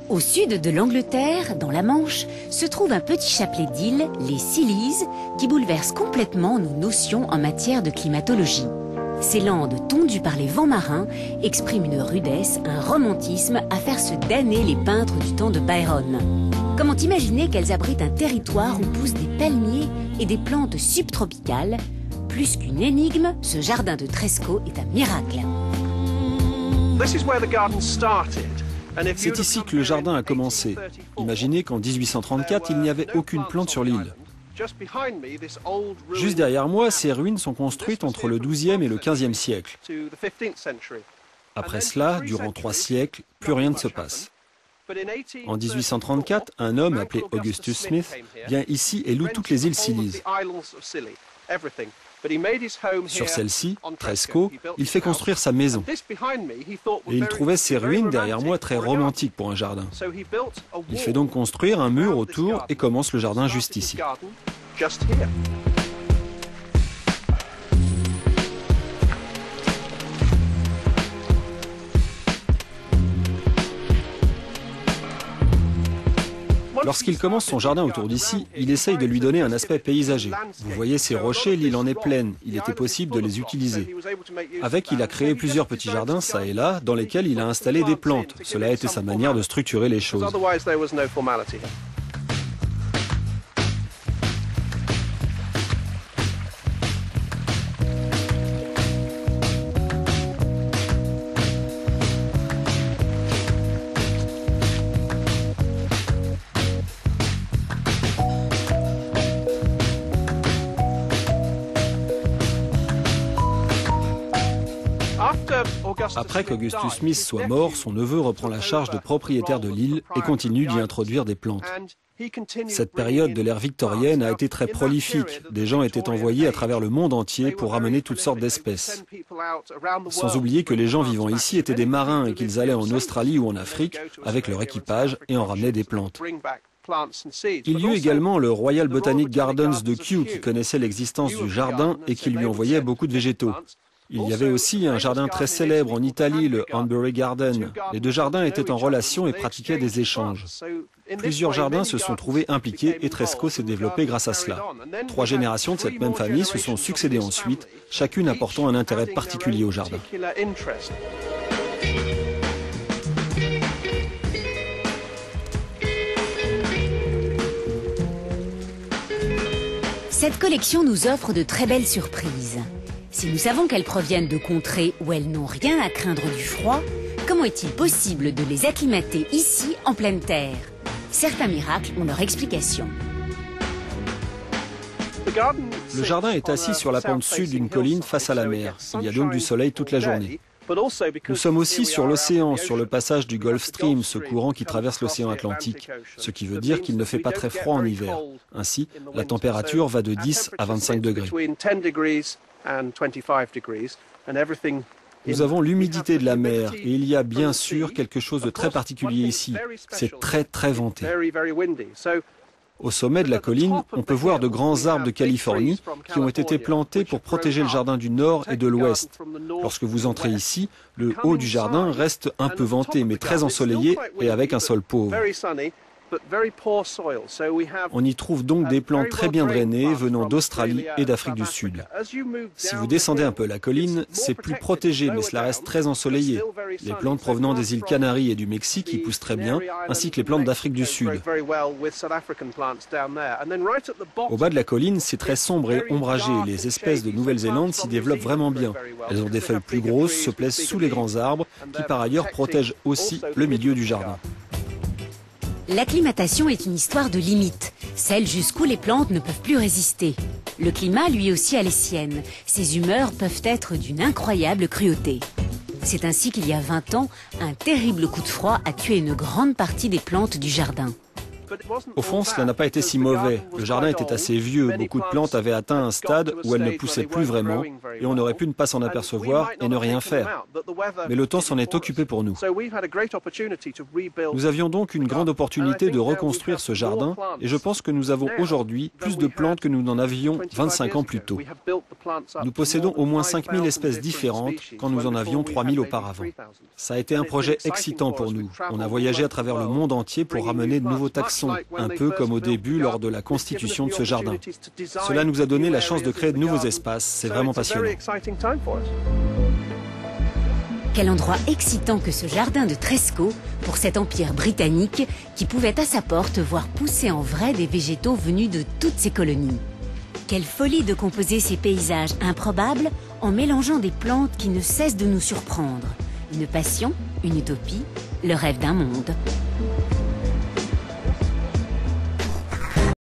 Au sud de l'Angleterre, dans la Manche, se trouve un petit chapelet d'îles, les Scillies, qui bouleversent complètement nos notions en matière de climatologie. Ces landes tondues par les vents marins expriment une rudesse, un romantisme à faire se damner les peintres du temps de Byron. Comment imaginer qu'elles abritent un territoire où poussent des palmiers et des plantes subtropicales? Plus qu'une énigme, ce jardin de Tresco est un miracle. C'est ici que le jardin a commencé. Imaginez qu'en 1834, il n'y avait aucune plante sur l'île. Juste derrière moi, ces ruines sont construites entre le XIIe et le XVe siècle. Après cela, durant 3 siècles, plus rien ne se passe. En 1834, un homme appelé Augustus Smith vient ici et loue toutes les îles Scillies. Sur celle-ci, Tresco, il fait construire sa maison. Et il trouvait ces ruines derrière moi très romantiques pour un jardin. Il fait donc construire un mur autour et commence le jardin juste ici. Lorsqu'il commence son jardin autour d'ici, il essaye de lui donner un aspect paysager. Vous voyez ces rochers, l'île en est pleine. Il était possible de les utiliser. Avec, il a créé plusieurs petits jardins, ça et là, dans lesquels il a installé des plantes. Cela a été sa manière de structurer les choses. Après qu'Augustus Smith soit mort, son neveu reprend la charge de propriétaire de l'île et continue d'y introduire des plantes. Cette période de l'ère victorienne a été très prolifique. Des gens étaient envoyés à travers le monde entier pour ramener toutes sortes d'espèces. Sans oublier que les gens vivant ici étaient des marins et qu'ils allaient en Australie ou en Afrique avec leur équipage et en ramenaient des plantes. Il y eut également le Royal Botanic Gardens de Kew qui connaissait l'existence du jardin et qui lui envoyait beaucoup de végétaux. Il y avait aussi un jardin très célèbre en Italie, le Hanbury Garden. Les deux jardins étaient en relation et pratiquaient des échanges. Plusieurs jardins se sont trouvés impliqués et Tresco s'est développé grâce à cela. 3 générations de cette même famille se sont succédées ensuite, chacune apportant un intérêt particulier au jardin. Cette collection nous offre de très belles surprises. Si nous savons qu'elles proviennent de contrées où elles n'ont rien à craindre du froid, comment est-il possible de les acclimater ici, en pleine terre? Certains miracles ont leur explication. Le jardin est assis sur la pente sud d'une colline face à la mer. Il y a donc du soleil toute la journée. Nous sommes aussi sur l'océan, sur le passage du Gulf Stream, ce courant qui traverse l'océan Atlantique, ce qui veut dire qu'il ne fait pas très froid en hiver. Ainsi, la température va de 10 à 25 degrés. Nous avons l'humidité de la mer et il y a bien sûr quelque chose de très particulier ici. C'est très venté. Au sommet de la colline, on peut voir de grands arbres de Californie qui ont été plantés pour protéger le jardin du nord et de l'ouest. Lorsque vous entrez ici, le haut du jardin reste un peu venté mais très ensoleillé et avec un sol pauvre. On y trouve donc des plantes très bien drainées venant d'Australie et d'Afrique du Sud. Si vous descendez un peu la colline, c'est plus protégé, mais cela reste très ensoleillé. Les plantes provenant des îles Canaries et du Mexique y poussent très bien, ainsi que les plantes d'Afrique du Sud. Au bas de la colline, c'est très sombre et ombragé. Les espèces de Nouvelle-Zélande s'y développent vraiment bien. Elles ont des feuilles plus grosses, se plaisent sous les grands arbres, qui par ailleurs protègent aussi le milieu du jardin. L'acclimatation est une histoire de limites, celle jusqu'où les plantes ne peuvent plus résister. Le climat, lui aussi, a les siennes. Ses humeurs peuvent être d'une incroyable cruauté. C'est ainsi qu'il y a 20 ans, un terrible coup de froid a tué une grande partie des plantes du jardin. Au fond, cela n'a pas été si mauvais. Le jardin était assez vieux, beaucoup de plantes avaient atteint un stade où elles ne poussaient plus vraiment, et on aurait pu ne pas s'en apercevoir et ne rien faire. Mais le temps s'en est occupé pour nous. Nous avions donc une grande opportunité de reconstruire ce jardin, et je pense que nous avons aujourd'hui plus de plantes que nous n'en avions 25 ans plus tôt. Nous possédons au moins 5000 espèces différentes quand nous en avions 3000 auparavant. Ça a été un projet excitant pour nous. On a voyagé à travers le monde entier pour ramener de nouveaux taxons, un peu comme au début lors de la constitution de ce jardin. Cela nous a donné la chance de créer de nouveaux espaces. C'est vraiment passionnant. Quel endroit excitant que ce jardin de Tresco pour cet empire britannique qui pouvait à sa porte voir pousser en vrai des végétaux venus de toutes ses colonies. Quelle folie de composer ces paysages improbables en mélangeant des plantes qui ne cessent de nous surprendre. Une passion, une utopie, le rêve d'un monde.